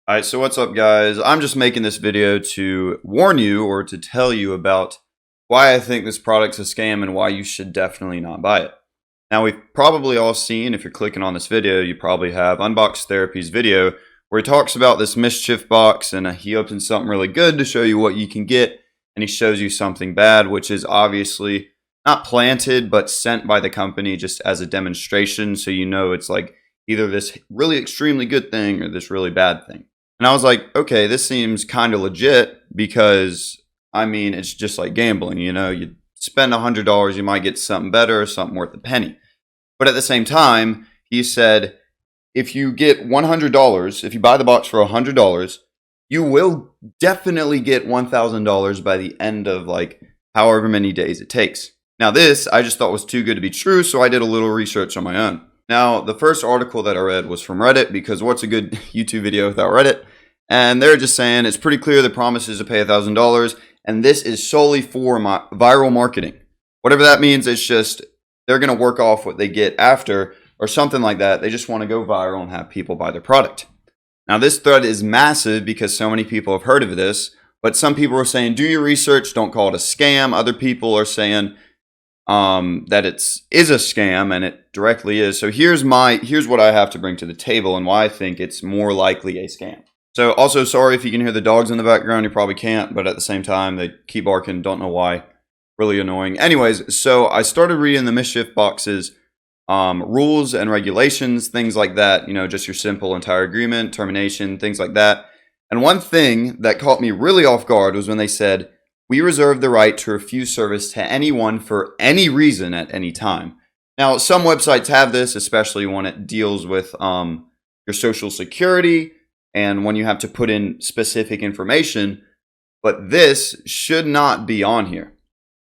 Alright, so what's up guys? I'm just making this video to warn you or to tell you about why I think this product's a scam and why you should definitely not buy it. Now we've probably all seen, if you're clicking on this video, you probably have Unbox Therapy's video where he talks about this MSCHF box and he opens something really good to show you what you can get and he shows you something bad, which is obviously not planted but sent by the company just as a demonstration, so you know it's like either this really extremely good thing or this really bad thing. And I was like, okay, this seems kind of legit because, I mean, it's just like gambling, you know, you spend $100, you might get something better or something worth a penny. But at the same time, he said, if you get $100, if you buy the box for $100, you will definitely get $1,000 by the end of like however many days it takes. Now this, I just thought was too good to be true, so I did a little research on my own. Now, the first article that I read was from Reddit, because what's a good YouTube video without Reddit? And they're just saying it's pretty clear the promise is to pay $1,000, and this is solely for viral marketing. Whatever that means, it's just they're going to work off what they get after, or something like that. They just want to go viral and have people buy their product. Now, this thread is massive because so many people have heard of this, but some people are saying, do your research, don't call it a scam. Other people are saying that is a scam, and it directly is. So here's what I have to bring to the table and why I think it's more likely a scam. So also, sorry if you can hear the dogs in the background, you probably can't, but at the same time they keep barking, don't know why, really annoying. Anyways, so I started reading the MSCHF box's rules and regulations, things like that, you know, just your simple entire agreement, termination, things like that. And one thing that caught me really off guard was when they said, we reserve the right to refuse service to anyone for any reason at any time. Now, some websites have this, especially when it deals with your social security and when you have to put in specific information, but this should not be on here.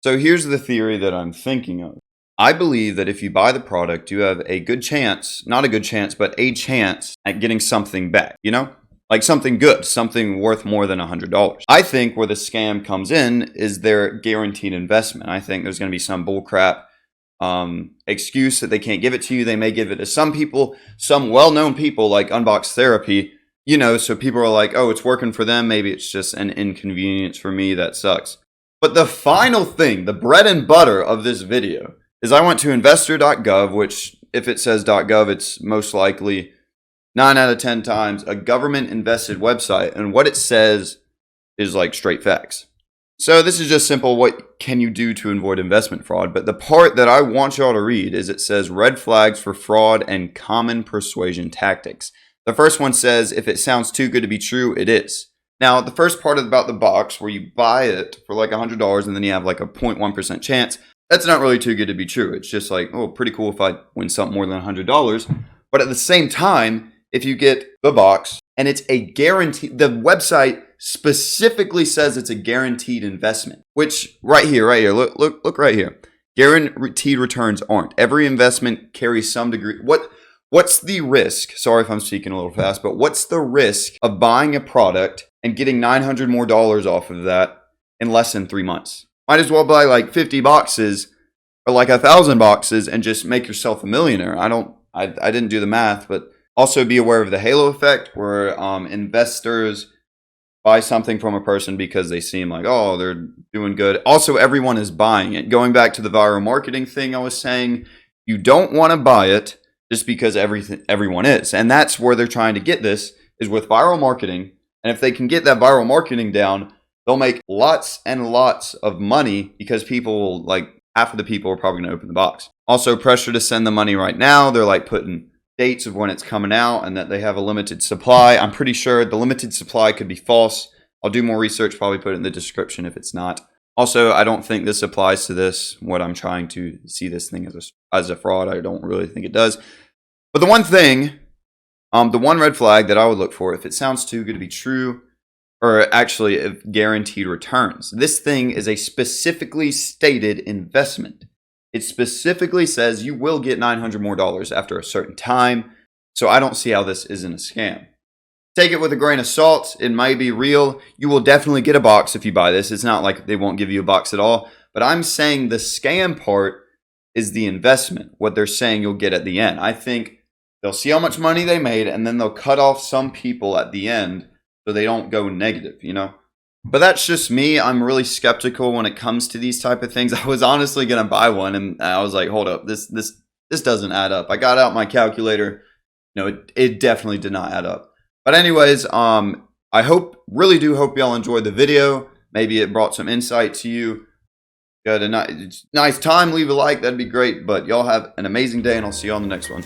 So here's the theory that I'm thinking of. I believe that if you buy the product, you have a good chance, not a good chance, but a chance at getting something back, you know? Like something good, something worth more than $100. I think where the scam comes in is their guaranteed investment. I think there's going to be some bullcrap excuse that they can't give it to you. They may give it to some people, some well-known people like Unbox Therapy, you know, so people are like, oh, it's working for them. Maybe it's just an inconvenience for me. That sucks. But the final thing, the bread and butter of this video is I went to investor.gov, which if it says .gov, it's most likely 9 out of 10 times a government invested website, and what it says is like straight facts. So this is just simple, what can you do to avoid investment fraud? But the part that I want y'all to read is it says red flags for fraud and common persuasion tactics. The first one says if it sounds too good to be true, it is. Now the first part about the box where you buy it for like $100 and then you have like a 0.1% chance, that's not really too good to be true. It's just like, oh, pretty cool if I win something more than $100. But at the same time, if you get the box and it's a guarantee, the website specifically says it's a guaranteed investment, which right here, look right here. Guaranteed returns aren't. Every investment carries some degree. What's the risk? Sorry if I'm speaking a little fast, but what's the risk of buying a product and getting $900 more off of that in less than 3 months? Might as well buy like 50 boxes or like 1,000 boxes and just make yourself a millionaire. I didn't do the math, but also be aware of the halo effect where investors buy something from a person because they seem like, oh, they're doing good. Also, everyone is buying it. Going back to the viral marketing thing I was saying, you don't want to buy it just because everyone is. And that's where they're trying to get this, is with viral marketing. And if they can get that viral marketing down, they'll make lots and lots of money because people will, like, half of the people are probably going to open the box. Also, pressure to send the money right now. They're like putting dates of when it's coming out and that they have a limited supply. I'm pretty sure the limited supply could be false. I'll do more research, probably put it in the description if it's not. Also, I don't think this applies to this, what I'm trying to see this thing as a fraud. I don't really think it does. But the one thing, the one red flag that I would look for, if it sounds too good to be true, or actually if guaranteed returns, this thing is a specifically stated investment. It specifically says you will get $900 more after a certain time. So I don't see how this isn't a scam. Take it with a grain of salt. It might be real. You will definitely get a box if you buy this. It's not like they won't give you a box at all. But I'm saying the scam part is the investment, what they're saying you'll get at the end. I think they'll see how much money they made and then they'll cut off some people at the end so they don't go negative, you know? But that's just me. I'm really skeptical when it comes to these type of things. I was honestly gonna buy one, and I was like, hold up, this doesn't add up. I got out my calculator. No, it definitely did not add up. But anyways, I really do hope y'all enjoyed the video. Maybe it brought some insight to you. Got a nice time. Leave a like, that'd be great. But y'all have an amazing day, and I'll see you on the next one.